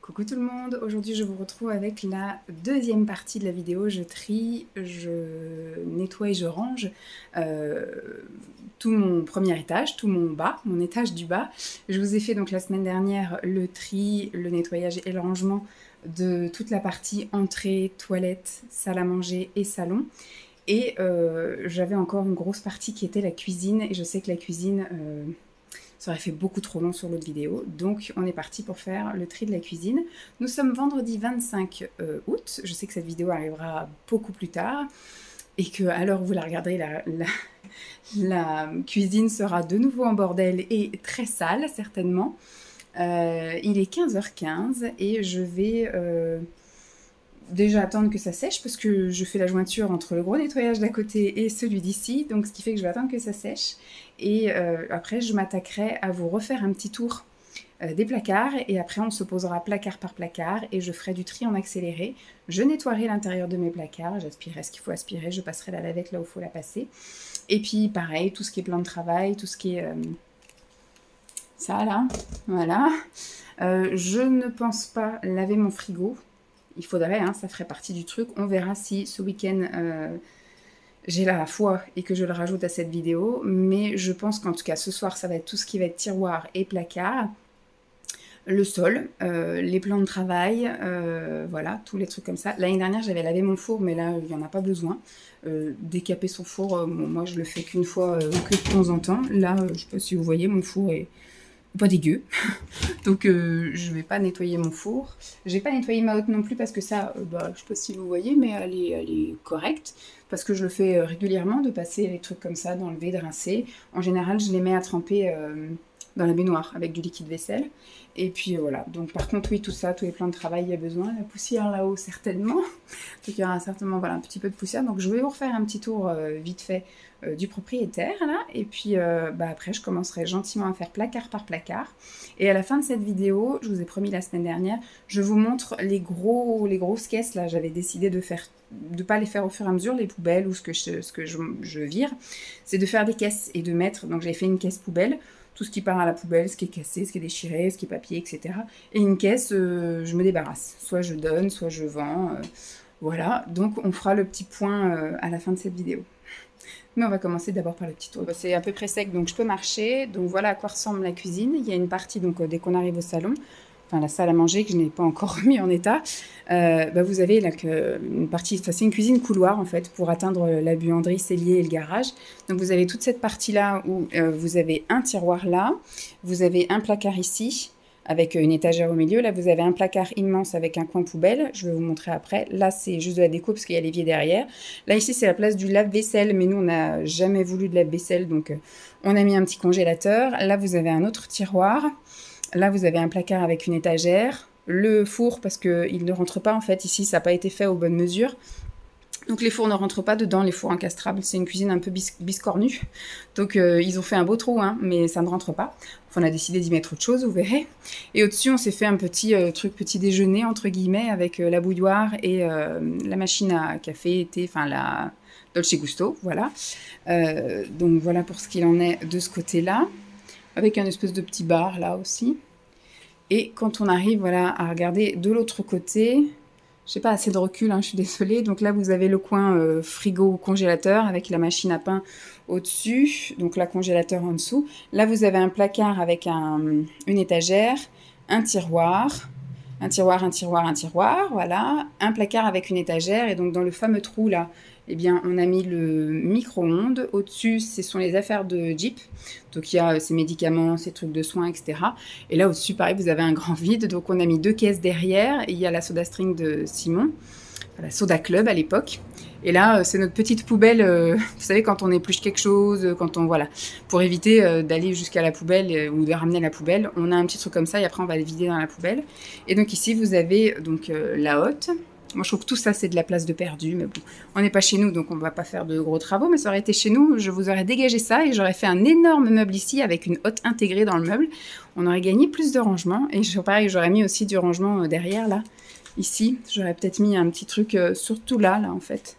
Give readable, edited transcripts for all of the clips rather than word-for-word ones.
Coucou tout le monde, aujourd'hui je vous retrouve avec la deuxième partie de la vidéo. Je trie, je nettoie et je range tout mon premier étage, tout mon bas, mon étage du bas. Je vous ai fait donc la semaine dernière le tri, le nettoyage et le rangement de toute la partie entrée, toilette, salle à manger et salon. Et j'avais encore une grosse partie qui était la cuisine, et je sais que la cuisine... ça aurait fait beaucoup trop long sur l'autre vidéo, donc on est parti pour faire le tri de la cuisine. Nous sommes vendredi 25 août, je sais que cette vidéo arrivera beaucoup plus tard, et que à l'heure où vous la regarderez, la cuisine sera de nouveau en bordel et très sale certainement. Il est 15h15 et je vais déjà attendre que ça sèche parce que je fais la jointure entre le gros nettoyage d'à côté et celui d'ici, donc ce qui fait que je vais attendre que ça sèche. Et après je m'attaquerai à vous refaire un petit tour des placards, et après on se posera placard par placard et je ferai du tri en accéléré. Je nettoierai l'intérieur de mes placards, j'aspirerai ce qu'il faut aspirer, je passerai la lavette là où il faut la passer. Et puis pareil, tout ce qui est plan de travail, tout ce qui est ça là, voilà. Je ne pense pas laver mon frigo. Il faudrait, hein, ça ferait partie du truc. On verra si ce week-end j'ai la foi et que je le rajoute à cette vidéo. Mais je pense qu'en tout cas ce soir ça va être tout ce qui va être tiroir et placard. Le sol, les plans de travail, voilà, tous les trucs comme ça. L'année dernière j'avais lavé mon four, mais là il n'y en a pas besoin. Décaper son four, moi je le fais qu'une fois, que de temps en temps. Là, je ne sais pas si vous voyez, mon four est pas dégueu. Donc je vais pas nettoyer mon four. J'ai pas nettoyé ma hotte non plus parce que ça, je sais pas si vous voyez, mais elle est correcte. Parce que je le fais régulièrement, de passer les trucs comme ça, d'enlever, de rincer. En général, je les mets à tremper dans la baignoire avec du liquide vaisselle. Et puis voilà. Donc par contre, oui, tout ça, tous les plans de travail, il y a besoin. La poussière là-haut, certainement. Donc il y aura certainement voilà, un petit peu de poussière. Donc je vais vous refaire un petit tour vite fait du propriétaire là, et puis après je commencerai gentiment à faire placard par placard, et à la fin de cette vidéo, je vous ai promis la semaine dernière, je vous montre les grosses caisses là. J'avais décidé de pas les faire au fur et à mesure, les poubelles ou ce que je vire, c'est de faire des caisses et de mettre, donc j'ai fait une caisse poubelle, tout ce qui part à la poubelle, ce qui est cassé, ce qui est déchiré, ce qui est papier, etc. Et une caisse, je me débarrasse, soit je donne, soit je vends, voilà. Donc on fera le petit point à la fin de cette vidéo. Mais on va commencer d'abord par le petit tour. C'est à peu près sec, donc je peux marcher. Donc voilà à quoi ressemble la cuisine. Il y a une partie, donc dès qu'on arrive au salon, enfin la salle à manger que je n'ai pas encore remis en état, vous avez là une partie, c'est une cuisine couloir en fait, pour atteindre la buanderie, cellier et le garage. Donc vous avez toute cette partie-là où vous avez un tiroir là, vous avez un placard ici, avec une étagère au milieu. Là, vous avez un placard immense avec un coin poubelle. Je vais vous montrer après. Là, c'est juste de la déco parce qu'il y a l'évier derrière. Là, ici, c'est la place du lave-vaisselle. Mais nous, on n'a jamais voulu de lave-vaisselle. Donc, on a mis un petit congélateur. Là, vous avez un autre tiroir. Là, vous avez un placard avec une étagère. Le four, parce qu'il ne rentre pas, en fait. Ici, ça n'a pas été fait aux bonnes mesures. Donc les fours ne rentrent pas dedans, les fours incastrables, c'est une cuisine un peu biscornue. Donc ils ont fait un beau trou, hein, mais ça ne rentre pas. Enfin, on a décidé d'y mettre autre chose, vous verrez. Et au-dessus, on s'est fait un petit truc petit déjeuner, entre guillemets, avec la bouilloire et la machine à café, thé, enfin la Dolce Gusto, voilà. Donc voilà pour ce qu'il en est de ce côté-là. Avec un espèce de petit bar là aussi. Et quand on arrive voilà, à regarder de l'autre côté... J'ai pas assez de recul, hein, je suis désolée. Donc là, vous avez le coin frigo-congélateur avec la machine à pain au-dessus, donc la congélateur en dessous. Là, vous avez un placard avec une étagère, un tiroir, voilà. Un placard avec une étagère, et donc dans le fameux trou là, eh bien, on a mis le micro-ondes. Au-dessus, ce sont les affaires de Jeep. Donc, il y a ses médicaments, ses trucs de soins, etc. Et là, au-dessus, pareil, vous avez un grand vide. Donc, on a mis 2 caisses derrière. Et il y a la Soda String de Simon, la Soda Club à l'époque. Et là, c'est notre petite poubelle. Vous savez, quand on épluche quelque chose, voilà, pour éviter d'aller jusqu'à la poubelle ou de ramener la poubelle, on a un petit truc comme ça. Et après, on va le vider dans la poubelle. Et donc, ici, vous avez donc la hotte. Moi, je trouve que tout ça, c'est de la place de perdu. Mais bon, on n'est pas chez nous, donc on ne va pas faire de gros travaux. Mais ça aurait été chez nous, je vous aurais dégagé ça et j'aurais fait un énorme meuble ici avec une hotte intégrée dans le meuble. On aurait gagné plus de rangement. Et pareil, j'aurais mis aussi du rangement derrière, là. Ici, j'aurais peut-être mis un petit truc surtout là, en fait.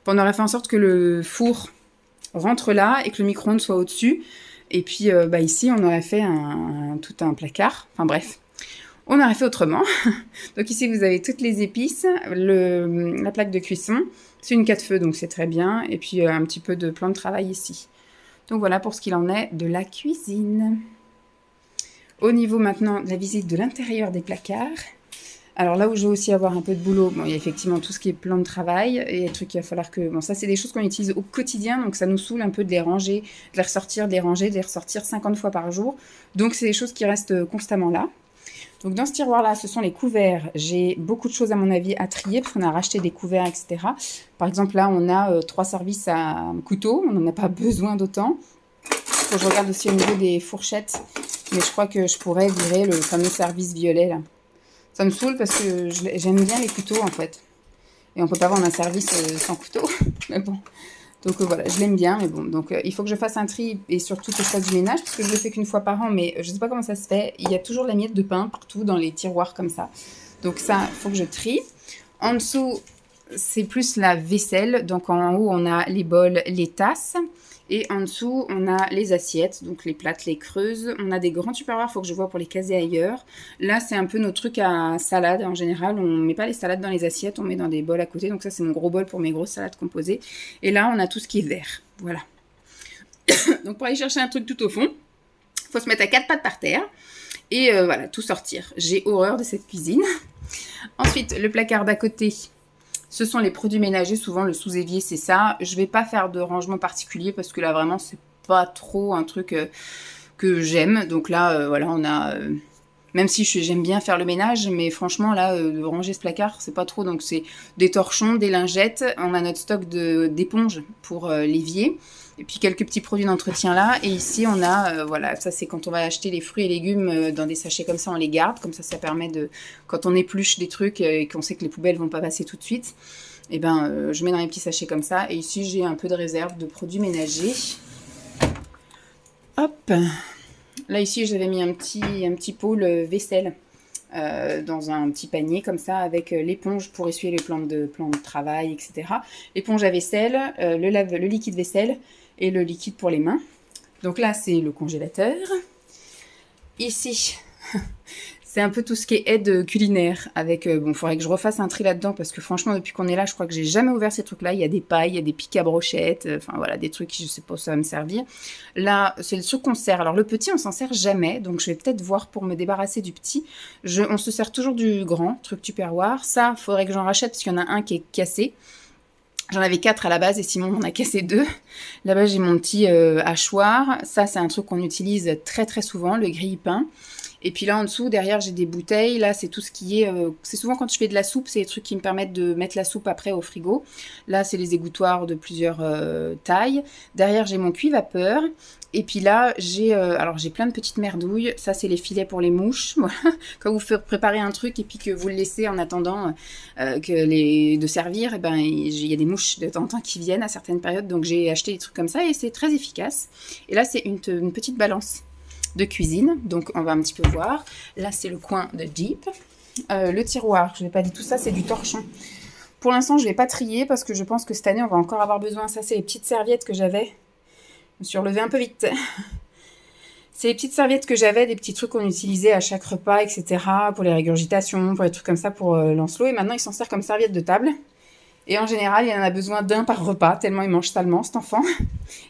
On aurait fait en sorte que le four rentre là et que le micro-ondes soit au-dessus. Et puis, ici, on aurait fait tout un placard. Enfin, bref. On aurait fait autrement. Donc ici, vous avez toutes les épices, la plaque de cuisson. C'est une 4 feux, donc c'est très bien. Et puis un petit peu de plan de travail ici. Donc voilà pour ce qu'il en est de la cuisine. Au niveau maintenant de la visite de l'intérieur des placards. Alors là où je vais aussi avoir un peu de boulot, bon, il y a effectivement tout ce qui est plan de travail et des trucs qu'il va falloir que... Bon, ça c'est des choses qu'on utilise au quotidien, donc ça nous saoule un peu de les ranger, de les ressortir, de les ranger, de les ressortir 50 fois par jour. Donc c'est des choses qui restent constamment là. Donc dans ce tiroir-là, ce sont les couverts. J'ai beaucoup de choses à mon avis à trier parce qu'on a racheté des couverts, etc. Par exemple, là, on a 3 services à couteau. On n'en a pas besoin d'autant. Faut que je regarde aussi au niveau des fourchettes. Mais je crois que je pourrais virer le fameux service violet, là. Ça me saoule parce que j'aime bien les couteaux, en fait. Et on peut pas vendre un service sans couteau. Mais bon. Donc voilà, je l'aime bien, mais bon. Donc il faut que je fasse un tri et surtout que je fasse du ménage parce que je le fais qu'une fois par an, mais je sais pas comment ça se fait. Il y a toujours de la miette de pain partout dans les tiroirs comme ça. Donc ça, il faut que je trie. En dessous, c'est plus la vaisselle. Donc en haut, on a les bols, les tasses. Et en dessous, on a les assiettes, donc les plates, les creuses. On a des grands tupperwares, il faut que je vois pour les caser ailleurs. Là, c'est un peu nos trucs à salade. En général, on ne met pas les salades dans les assiettes, on met dans des bols à côté. Donc ça, c'est mon gros bol pour mes grosses salades composées. Et là, on a tout ce qui est vert. Voilà. Donc pour aller chercher un truc tout au fond, il faut se mettre à 4 pattes par terre. Et voilà, tout sortir. J'ai horreur de cette cuisine. Ensuite, le placard d'à côté. Ce sont les produits ménagers, souvent le sous-évier, c'est ça. Je vais pas faire de rangement particulier parce que là, vraiment, c'est pas trop un truc que j'aime. Donc là, voilà, on a... même si j'aime bien faire le ménage, mais franchement, là, de ranger ce placard, c'est pas trop. Donc c'est des torchons, des lingettes. On a notre stock d'éponges pour l'évier. Et puis quelques petits produits d'entretien là. Et ici, on a, voilà, ça c'est quand on va acheter les fruits et légumes dans des sachets comme ça, on les garde. Comme ça permet de, quand on épluche des trucs et qu'on sait que les poubelles vont pas passer tout de suite, et ben, je mets dans les petits sachets comme ça. Et ici, j'ai un peu de réserve de produits ménagers. Hop. Là, ici, j'avais mis un petit pôle vaisselle dans un petit panier comme ça avec l'éponge pour essuyer les plans de travail, etc. L'éponge à vaisselle, le liquide vaisselle et le liquide pour les mains. Donc là, c'est le congélateur. Ici, c'est un peu tout ce qui est aide culinaire avec, bon, il faudrait que je refasse un tri là-dedans parce que franchement, depuis qu'on est là, je crois que j'ai jamais ouvert ces trucs-là. Il y a des pailles, il y a des pics à brochettes, enfin voilà, des trucs qui je sais pas si ça va me servir. Là, c'est le truc qu'on sert. Alors le petit, on s'en sert jamais, donc je vais peut-être voir pour me débarrasser du petit. On se sert toujours du grand, truc tupperware. Ça, il faudrait que j'en rachète parce qu'il y en a un qui est cassé. J'en avais 4 à la base et Simon en a cassé 2. Là-bas, j'ai mon petit hachoir. Ça, c'est un truc qu'on utilise très très souvent, le grille-pain. Et puis là, en dessous, derrière, j'ai des bouteilles. Là, c'est tout ce qui est... c'est souvent quand je fais de la soupe, c'est les trucs qui me permettent de mettre la soupe après au frigo. Là, c'est les égouttoirs de plusieurs tailles. Derrière, j'ai mon cuit-vapeur. Et puis là, j'ai plein de petites merdouilles. Ça, c'est les filets pour les mouches. Voilà. Quand vous préparez un truc et puis que vous le laissez en attendant de servir, eh ben, il y a des mouches de temps en temps qui viennent à certaines périodes. Donc, j'ai acheté des trucs comme ça et c'est très efficace. Et là, c'est une petite balance de cuisine. Donc, on va un petit peu voir. Là, c'est le coin de Jeep. Le tiroir, je ne l'ai pas dit tout ça, c'est du torchon. Pour l'instant, je ne vais pas trier parce que je pense que cette année, on va encore avoir besoin. Ça, c'est les petites serviettes que j'avais. Je me suis relevée un peu vite. C'est les petites serviettes que j'avais, des petits trucs qu'on utilisait à chaque repas, etc. Pour les régurgitations, pour les trucs comme ça pour Lancelot. Et maintenant, il s'en sert comme serviette de table. Et en général, il en a besoin d'un par repas, tellement il mange salement, cet enfant.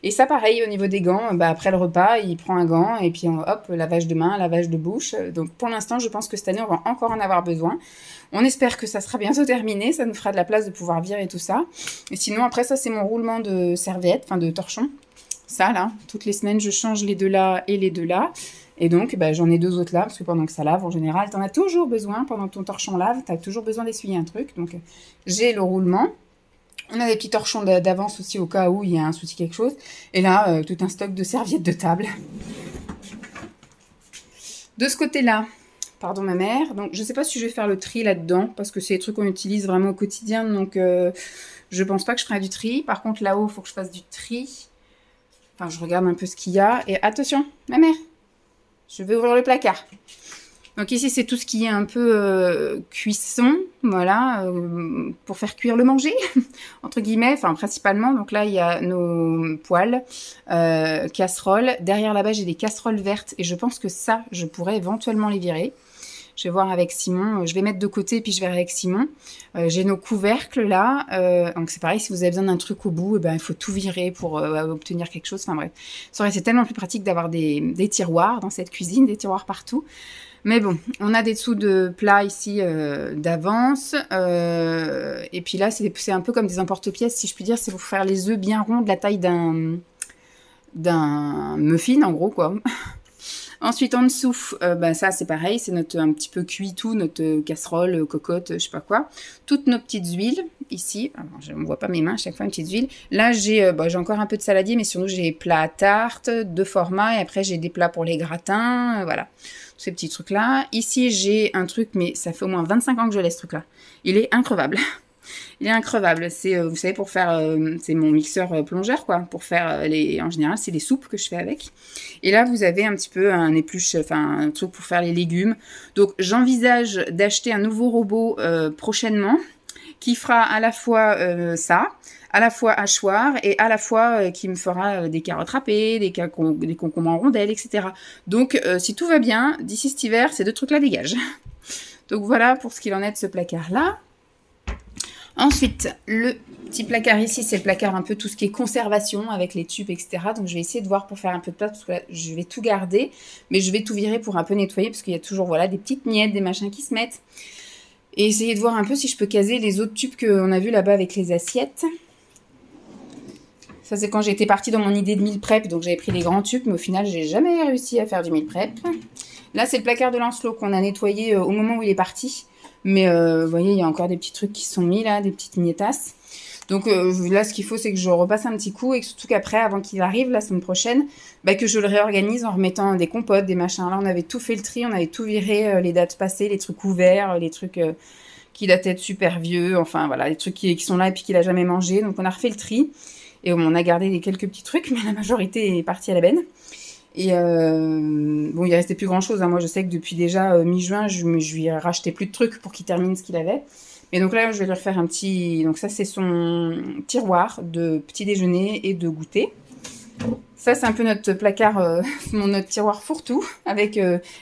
Et ça, pareil, au niveau des gants, bah, après le repas, il prend un gant et puis hop, lavage de main, lavage de bouche. Donc pour l'instant, je pense que cette année, on va encore en avoir besoin. On espère que ça sera bientôt terminé, ça nous fera de la place de pouvoir virer tout ça. Et sinon, après ça, c'est mon roulement de serviette, enfin de torchon. Ça, là, toutes les semaines, je change les deux là et les deux là. Et donc, bah, j'en ai 2 autres là, parce que pendant que ça lave, en général, t'en as toujours besoin. Pendant que ton torchon lave, t'as toujours besoin d'essuyer un truc. Donc, j'ai le roulement. On a des petits torchons d'avance aussi au cas où il y a un souci quelque chose. Et là, tout un stock de serviettes de table. De ce côté-là, pardon ma mère. Donc, je sais pas si je vais faire le tri là-dedans, parce que c'est des trucs qu'on utilise vraiment au quotidien. Donc, je pense pas que je ferai du tri. Par contre, là-haut, il faut que je fasse du tri. Enfin, je regarde un peu ce qu'il y a. Et attention, ma mère, je vais ouvrir le placard. Donc ici, c'est tout ce qui est un peu cuisson, voilà, pour faire cuire le manger, entre guillemets, enfin principalement. Donc là, il y a nos poêles, casseroles. Derrière là-bas, j'ai des casseroles vertes et je pense que ça, je pourrais éventuellement les virer. Je vais voir avec Simon. Je vais mettre de côté, puis je verrai avec Simon. J'ai nos couvercles là. Donc c'est pareil, si vous avez besoin d'un truc au bout, il faut tout virer pour obtenir quelque chose. Enfin bref, c'est tellement plus pratique d'avoir des tiroirs dans cette cuisine, des tiroirs partout. Mais bon, on a des dessous de plats ici d'avance. Et puis là, c'est un peu comme des emporte-pièces, si je puis dire. C'est pour faire les œufs bien ronds de la taille d'un muffin, en gros, quoi. Ensuite, en dessous, ça, c'est pareil. C'est un petit peu cuit tout, notre casserole, cocotte, je sais pas quoi. Toutes nos petites huiles, ici. Alors, on ne voit pas mes mains, à chaque fois, une petite huile. Là, j'ai encore un peu de saladier, mais surtout, j'ai plats à tarte, de format. Et après, j'ai des plats pour les gratins, voilà. Tous ces petits trucs-là. Ici, j'ai un truc, mais ça fait au moins 25 ans que je l'ai, ce truc-là. Il est increvable. Il est increvable. C'est, vous savez, pour faire... c'est mon mixeur plongeur, quoi. Pour faire en général, c'est des soupes que je fais avec. Et là, vous avez un petit peu un épluche, un truc pour faire les légumes. Donc, j'envisage d'acheter un nouveau robot prochainement qui fera à la fois ça, à la fois hachoir et à la fois qui me fera des carottes râpées, des concombres en rondelles, etc. Donc, si tout va bien, d'ici cet hiver, ces deux trucs-là dégagent. Donc, voilà pour ce qu'il en est de ce placard-là. Ensuite, le petit placard ici, c'est le placard un peu tout ce qui est conservation avec les tubes, etc. Donc, je vais essayer de voir pour faire un peu de place parce que là, je vais tout garder. Mais je vais tout virer pour un peu nettoyer parce qu'il y a toujours des petites miettes, des machins qui se mettent. Et essayer de voir un peu si je peux caser les autres tubes qu'on a vus là-bas avec les assiettes. Ça, c'est quand j'étais partie dans mon idée de meal prep. Donc, j'avais pris les grands tubes, mais au final, j'ai jamais réussi à faire du meal prep. Là, c'est le placard de Lancelot qu'on a nettoyé au moment où il est parti. Mais vous voyez, il y a encore des petits trucs qui sont mis là, des petites miettasses. Donc là, ce qu'il faut, c'est que je repasse un petit coup et que surtout qu'après, avant qu'il arrive la semaine prochaine, que je le réorganise en remettant des compotes, des machins. Là, on avait tout fait le tri, on avait tout viré, les dates passées, les trucs ouverts, les trucs qui dataient de super vieux, enfin voilà, les trucs qui sont là et puis qu'il a jamais mangé. Donc on a refait le tri et on a gardé quelques petits trucs, mais la majorité est partie à la benne. Et bon, il restait plus grand chose. Moi, je sais que depuis déjà mi-juin, je lui ai racheté plus de trucs pour qu'il termine ce qu'il avait. Et donc là, je vais lui refaire un petit... Donc ça, c'est son tiroir de petit déjeuner et de goûter. Ça, c'est un peu notre placard, notre tiroir fourre-tout, avec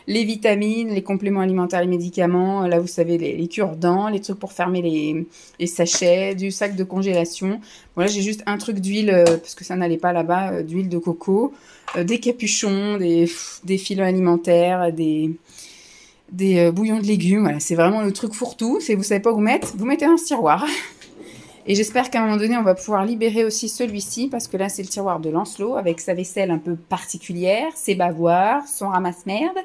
les vitamines, les compléments alimentaires, les médicaments. Là, vous savez, les cure-dents, les trucs pour fermer les sachets, du sac de congélation. Bon, là, j'ai juste un truc d'huile, parce que ça n'allait pas là-bas, d'huile de coco, des capuchons, des filets alimentaires, des bouillons de légumes. Voilà, c'est vraiment le truc fourre-tout. Vous savez pas où mettre, vous mettez dans ce tiroir. Et j'espère qu'à un moment donné, on va pouvoir libérer aussi celui-ci, parce que là, c'est le tiroir de Lancelot, avec sa vaisselle un peu particulière, ses bavoirs, son ramasse-merde.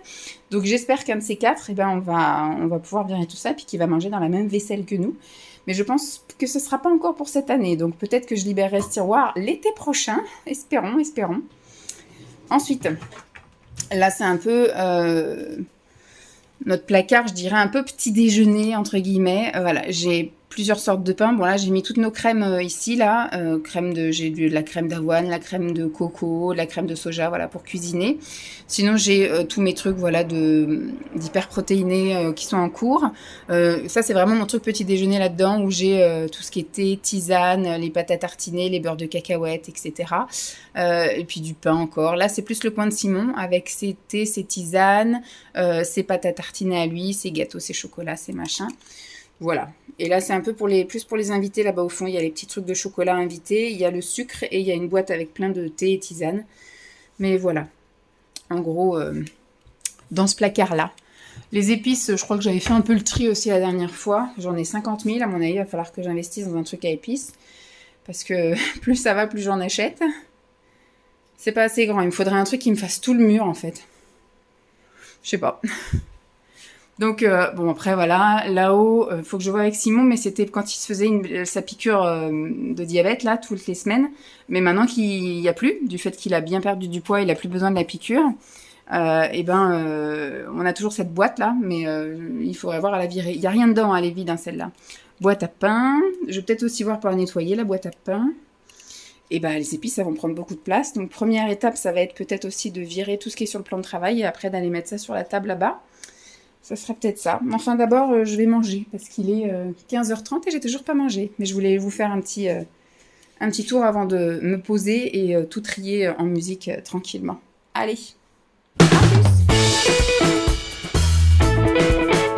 Donc j'espère qu'un de ces quatre, on va pouvoir virer tout ça, puis qu'il va manger dans la même vaisselle que nous. Mais je pense que ce ne sera pas encore pour cette année, donc peut-être que je libérerai ce tiroir l'été prochain. Espérons, espérons. Ensuite, là, c'est un peu... notre placard, je dirais un peu petit déjeuner, entre guillemets. Voilà, j'ai plusieurs sortes de pain. Bon, là, j'ai mis toutes nos crèmes ici, là. J'ai de la crème d'avoine, la crème de coco, la crème de soja, voilà, pour cuisiner. Sinon, j'ai tous mes trucs, voilà, d'hyperprotéinés qui sont en cours. Ça, c'est vraiment mon truc petit déjeuner là-dedans, où j'ai tout ce qui est thé, tisane, les pâtes à tartiner, les beurres de cacahuètes, etc. Et puis du pain encore. Là, c'est plus le coin de Simon, avec ses thés, ses tisanes, ses pâtes à tartiner à lui, ses gâteaux, ses chocolats, ses machins. Voilà. Et là, c'est un peu plus pour les invités. Là-bas, au fond, il y a les petits trucs de chocolat invités. Il y a le sucre et il y a une boîte avec plein de thé et tisanes. Mais voilà. En gros, dans ce placard-là. Les épices, je crois que j'avais fait un peu le tri aussi la dernière fois. J'en ai 50 000. À mon avis, il va falloir que j'investisse dans un truc à épices. Parce que plus ça va, plus j'en achète. C'est pas assez grand. Il me faudrait un truc qui me fasse tout le mur, en fait. Je sais pas. Donc, bon, après, voilà, là-haut, faut que je vois avec Simon, mais c'était quand il se faisait sa piqûre de diabète, là, toutes les semaines. Mais maintenant qu'il n'y a plus, du fait qu'il a bien perdu du poids, il n'a plus besoin de la piqûre, on a toujours cette boîte-là, mais il faudrait voir à la virer. Il n'y a rien dedans, elle est vide, hein, celle-là. Boîte à pain, je vais peut-être aussi voir pour la nettoyer, la boîte à pain. Et les épices, ça va prendre beaucoup de place. Donc, première étape, ça va être peut-être aussi de virer tout ce qui est sur le plan de travail et après d'aller mettre ça sur la table là-bas. Ça serait peut-être ça. Enfin, d'abord, je vais manger parce qu'il est 15h30 et j'ai toujours pas mangé. Mais je voulais vous faire un petit tour avant de me poser et tout trier en musique tranquillement. Allez, à plus!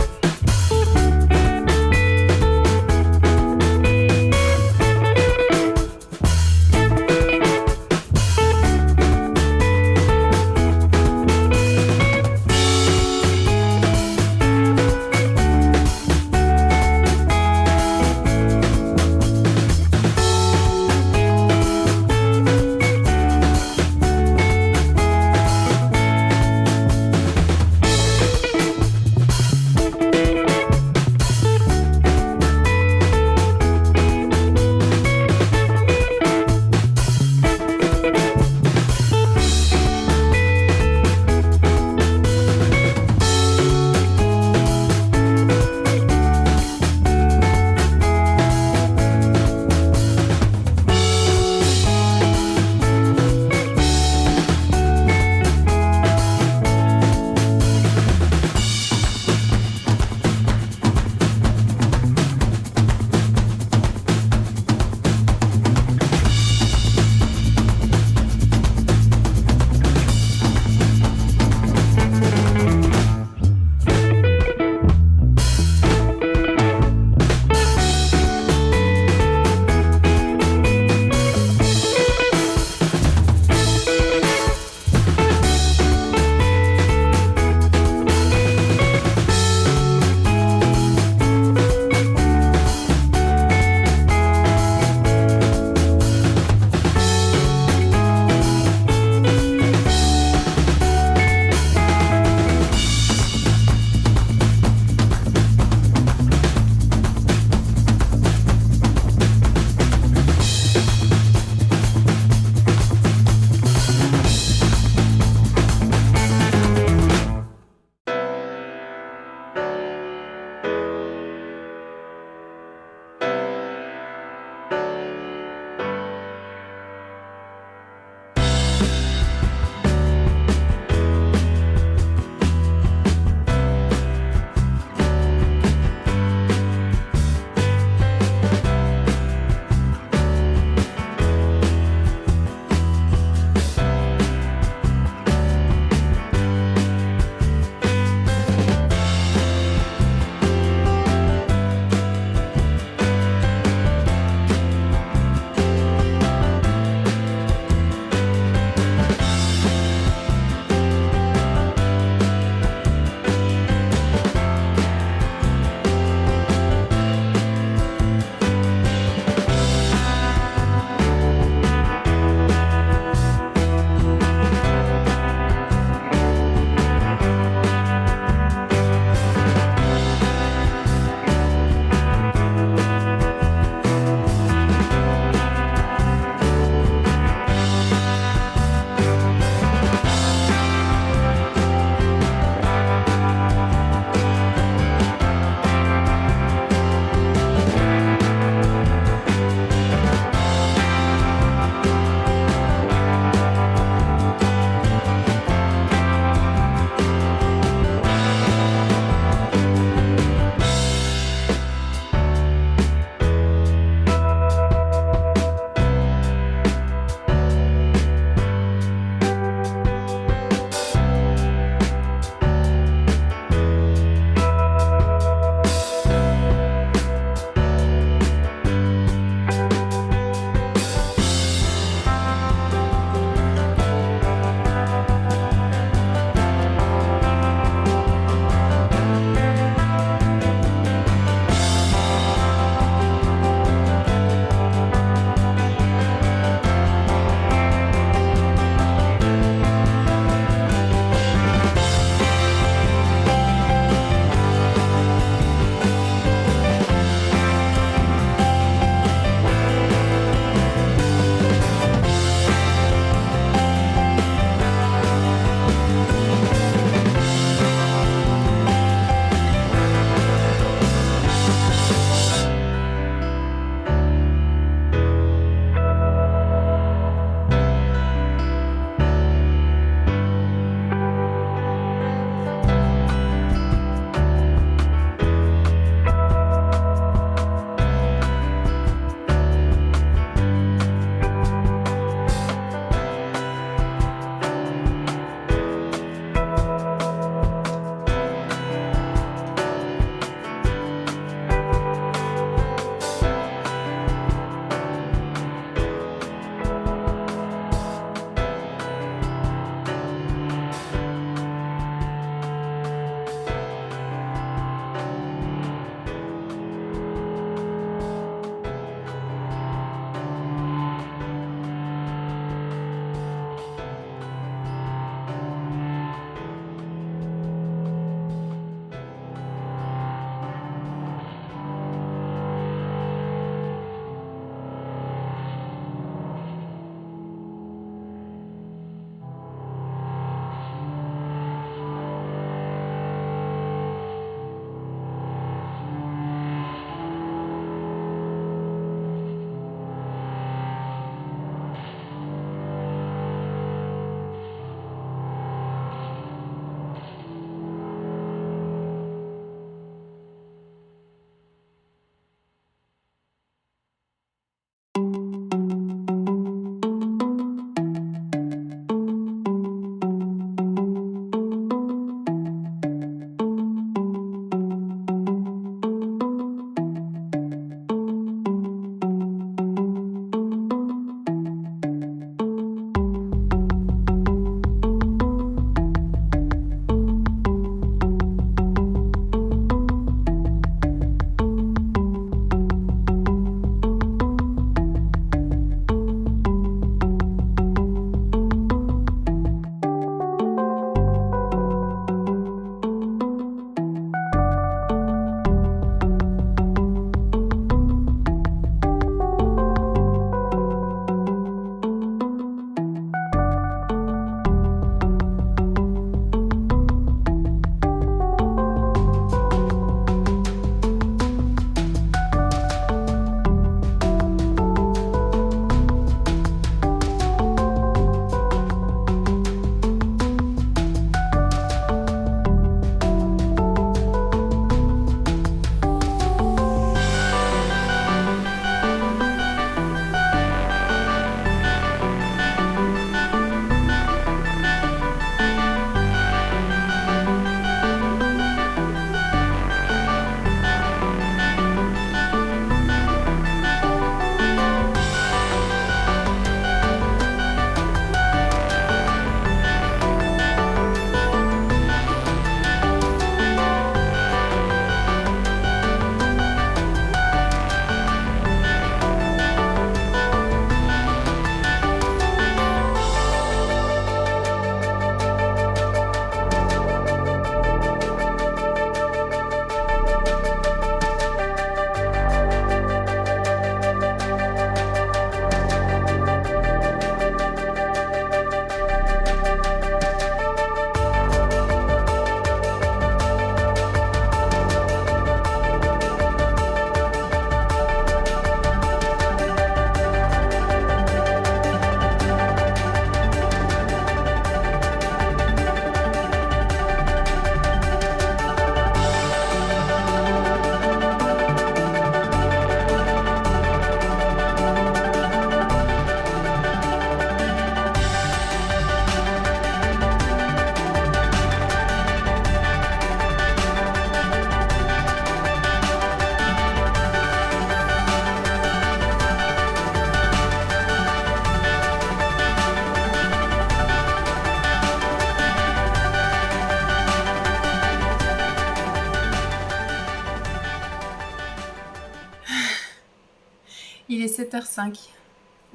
Il est 7h05.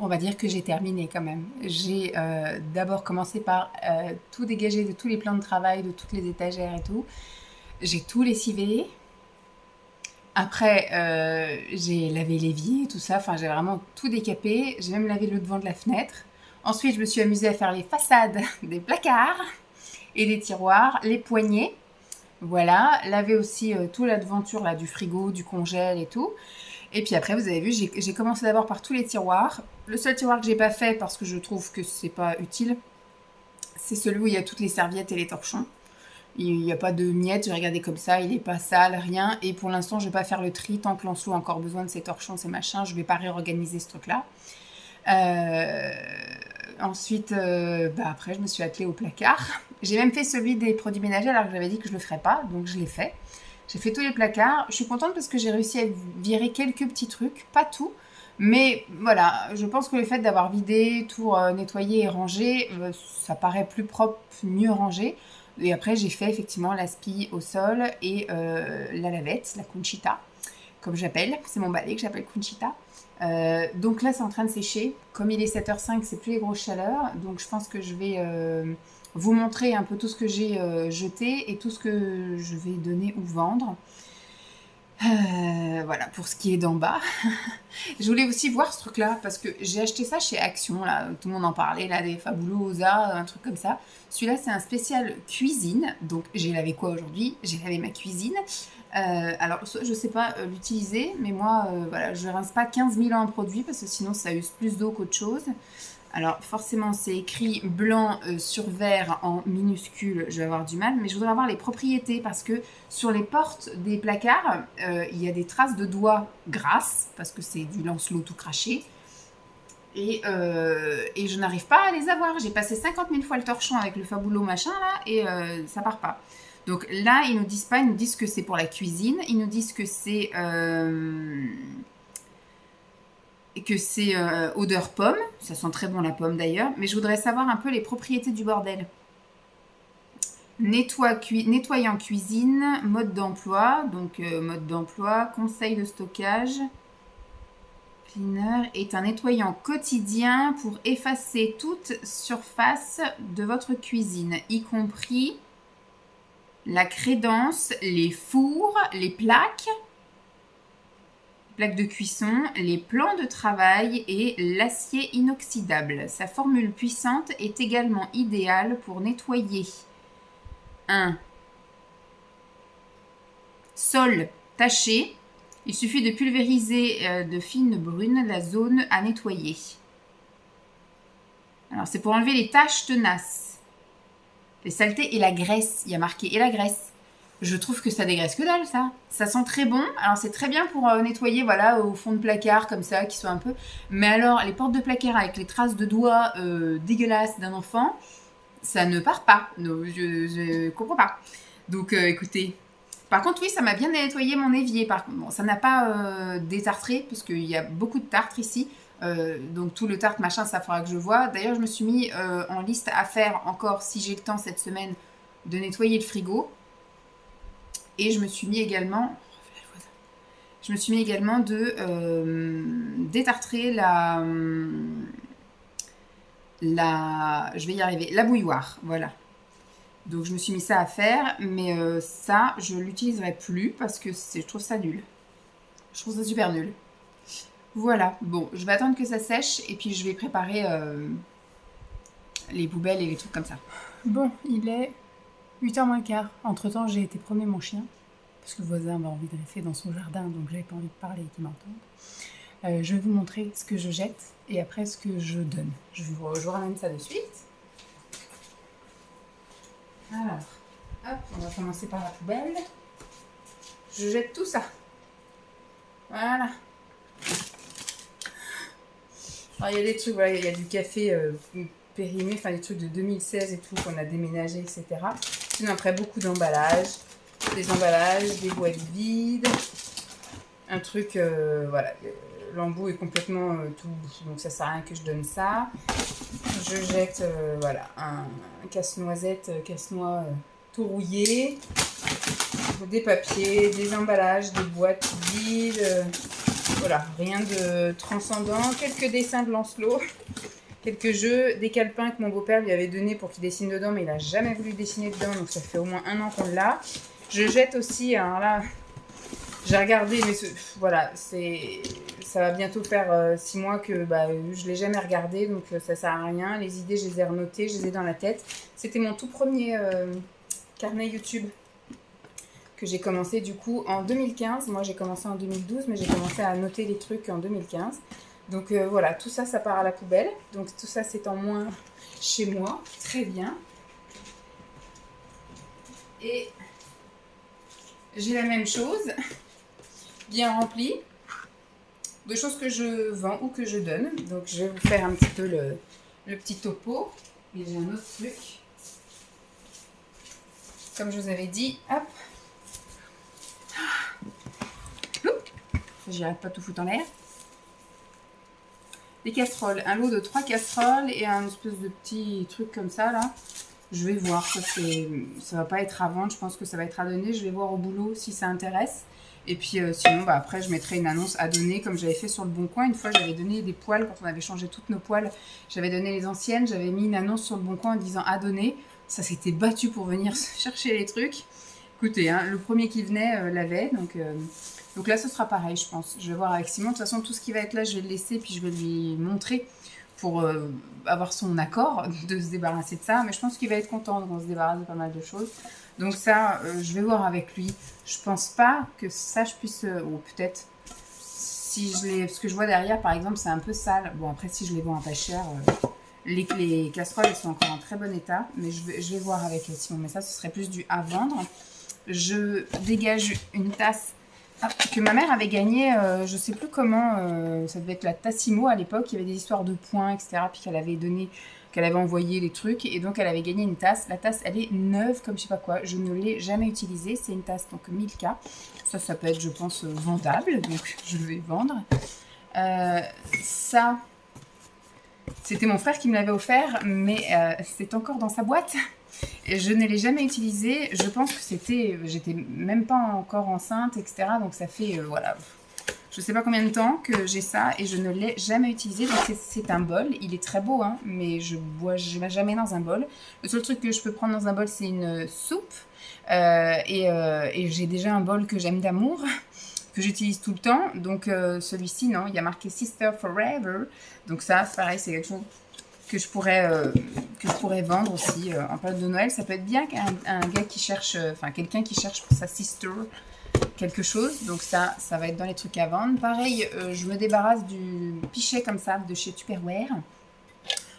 On va dire que j'ai terminé quand même. J'ai d'abord commencé par tout dégager de tous les plans de travail, de toutes les étagères et tout. J'ai tout lessivé. Après, j'ai lavé l'évier, tout ça. Enfin, j'ai vraiment tout décapé. J'ai même lavé le devant de la fenêtre. Ensuite, je me suis amusée à faire les façades des placards et des tiroirs, les poignées. Voilà, laver aussi toute la devanture là, du frigo, du congèle et tout. Et puis après, vous avez vu, j'ai commencé d'abord par tous les tiroirs. Le seul tiroir que j'ai pas fait parce que je trouve que c'est pas utile, c'est celui où il y a toutes les serviettes et les torchons. Il n'y a pas de miettes, j'ai regardé comme ça, il n'est pas sale, rien. Et pour l'instant, je ne vais pas faire le tri tant que Lancelot a encore besoin de ses torchons, ses machins. Je ne vais pas réorganiser ce truc-là. Ensuite, après, je me suis attelée au placard. J'ai même fait celui des produits ménagers alors que j'avais dit que je ne le ferais pas, donc je l'ai fait. J'ai fait tous les placards. Je suis contente parce que j'ai réussi à virer quelques petits trucs, pas tout. Mais voilà, je pense que le fait d'avoir vidé, tout nettoyé et rangé, ça paraît plus propre, mieux rangé. Et après, j'ai fait effectivement l'aspi au sol et la lavette, la Conchita, comme j'appelle. C'est mon balai que j'appelle Conchita. Donc là, c'est en train de sécher. Comme il est 7h05, c'est plus les grosses chaleurs. Donc je pense que je vais vous montrer un peu tout ce que j'ai jeté et tout ce que je vais donner ou vendre. Voilà, pour ce qui est d'en bas. Je voulais aussi voir ce truc-là, parce que j'ai acheté ça chez Action, là, tout le monde en parlait, là, des Fabulosa, un truc comme ça. Celui-là, c'est un spécial cuisine, donc j'ai lavé quoi aujourd'hui? J'ai lavé ma cuisine. Alors, je sais pas l'utiliser, mais moi, voilà, je rince pas 15 000 ans en produit, parce que sinon, ça use plus d'eau qu'autre chose. Alors forcément c'est écrit blanc sur vert en minuscule, je vais avoir du mal, mais je voudrais avoir les propriétés parce que sur les portes des placards, il y a des traces de doigts grasses, parce que c'est du Lancelot tout craché, et je n'arrive pas à les avoir. J'ai passé 50 000 fois le torchon avec le Fabulo machin là, et ça part pas. Donc là, ils nous disent pas, ils nous disent que c'est pour la cuisine, ils nous disent que c'est odeur pomme, ça sent très bon la pomme d'ailleurs, mais je voudrais savoir un peu les propriétés du bordel. Nettoyant cuisine, mode d'emploi, donc mode d'emploi, conseil de stockage. Cleaner est un nettoyant quotidien pour effacer toute surface de votre cuisine, y compris la crédence, les fours, les plaques de cuisson, les plans de travail et l'acier inoxydable. Sa formule puissante est également idéale pour nettoyer un sol taché. Il suffit de pulvériser de fines brunes la zone à nettoyer. Alors, c'est pour enlever les taches tenaces, les saletés et la graisse. Il y a marqué et la graisse. Je trouve que ça dégraisse que dalle, ça. Ça sent très bon. Alors, c'est très bien pour nettoyer, voilà, au fond de placard, comme ça, qui soit un peu... Mais alors, les portes de placard avec les traces de doigts dégueulasses d'un enfant, ça ne part pas. Non, je comprends pas. Donc, écoutez... Par contre, oui, ça m'a bien nettoyé mon évier. Par contre, bon, ça n'a pas détartré, parce qu'il y a beaucoup de tartre ici. Donc, tout le tartre, machin, ça faudra que je vois. D'ailleurs, je me suis mis en liste à faire encore, si j'ai le temps cette semaine, de nettoyer le frigo. Et je me suis mis également de détartrer je vais y arriver, la bouilloire, voilà. Donc je me suis mis ça à faire, mais ça, je l'utiliserai plus parce que je trouve ça nul. Je trouve ça super nul. Voilà, bon, je vais attendre que ça sèche et puis je vais préparer les poubelles et les trucs comme ça. Bon, il est 8h moins le quart. Entre-temps, j'ai été promener mon chien, parce que le voisin avait envie de rester dans son jardin, donc j'avais pas envie de parler et qu'il m'entende. Je vais vous montrer ce que je jette et après ce que je donne. Je vous ramène ça de suite. Alors, hop, on va commencer par la poubelle. Je jette tout ça. Voilà. Alors, il y a des trucs, voilà, il y a du café périmé, enfin des trucs de 2016 et tout, qu'on a déménagé, etc. Sinon, après, beaucoup d'emballages. Des emballages, des boîtes vides. Un truc, voilà, l'embout est complètement tout, donc ça sert à rien que je donne ça. Je jette, voilà, un casse-noisette, casse-noix tout rouillé. Des papiers, des emballages, des boîtes vides. Voilà, rien de transcendant. Quelques dessins de Lancelot, quelques jeux, des calepins que mon beau-père lui avait donné pour qu'il dessine dedans, mais il n'a jamais voulu dessiner dedans, donc ça fait au moins 1 an qu'on l'a. Je jette aussi, alors là, j'ai regardé, mais voilà, ça va bientôt faire 6 mois que je ne l'ai jamais regardé, donc ça sert à rien. Les idées, je les ai renotées, je les ai dans la tête. C'était mon tout premier carnet YouTube que j'ai commencé du coup en 2015. Moi, j'ai commencé en 2012, mais j'ai commencé à noter les trucs en 2015. Donc voilà, tout ça, ça part à la poubelle. Donc tout ça, c'est en moins chez moi. Très bien. Et j'ai la même chose, bien remplie, de choses que je vends ou que je donne. Donc je vais vous faire un petit peu le petit topo. Et j'ai un autre truc. Comme je vous avais dit, hop. J'arrête pas de tout foutre en l'air. Des casseroles, un lot de 3 casseroles et un espèce de petit truc comme ça là. Je vais voir, ça va pas être à vendre, je pense que ça va être à donner. Je vais voir au boulot si ça intéresse. Et puis sinon, après, je mettrai une annonce à donner comme j'avais fait sur le Bon Coin. Une fois, j'avais donné des poêles quand on avait changé toutes nos poêles. J'avais donné les anciennes, j'avais mis une annonce sur le Bon Coin en disant à donner. Ça s'était battu pour venir chercher les trucs. Écoutez, hein, le premier qui venait l'avait, donc là, ce sera pareil, je pense. Je vais voir avec Simon. De toute façon, tout ce qui va être là, je vais le laisser, puis je vais lui montrer pour avoir son accord de se débarrasser de ça. Mais je pense qu'il va être content qu'on se débarrasse de pas mal de choses. Donc ça, je vais voir avec lui. Je pense pas que ça, je puisse... ou peut-être, si je les... Parce que je vois derrière, par exemple, c'est un peu sale. Bon, après, si je les vends à pas cher... les casseroles, elles sont encore en très bon état. Mais je vais voir avec Simon. Mais ça, ce serait plus du à vendre. Je dégage une tasse que ma mère avait gagnée, je sais plus comment, ça devait être la Tassimo à l'époque, il y avait des histoires de points, etc. Puis qu'elle avait donné, qu'elle avait envoyé les trucs, et donc elle avait gagné une tasse. La tasse, elle est neuve comme je sais pas quoi, je ne l'ai jamais utilisée, c'est une tasse donc Milka. Ça peut être, je pense, vendable, donc je vais vendre. Ça, c'était mon frère qui me l'avait offert, mais c'est encore dans sa boîte. Et je ne l'ai jamais utilisé. Je pense que j'étais même pas encore enceinte, etc. Donc ça fait, voilà, je sais pas combien de temps que j'ai ça et je ne l'ai jamais utilisé. Donc c'est un bol. Il est très beau, hein, mais je bois jamais dans un bol. Le seul truc que je peux prendre dans un bol, c'est une soupe. Et j'ai déjà un bol que j'aime d'amour, que j'utilise tout le temps. Donc celui-ci, non, il y a marqué Sister Forever. Donc ça, c'est pareil, c'est quelque chose que je pourrais vendre aussi en période de Noël. Ça peut être bien qu'un gars qui cherche, quelqu'un qui cherche pour sa sister quelque chose. Donc ça va être dans les trucs à vendre. Pareil, je me débarrasse du pichet comme ça de chez Tupperware.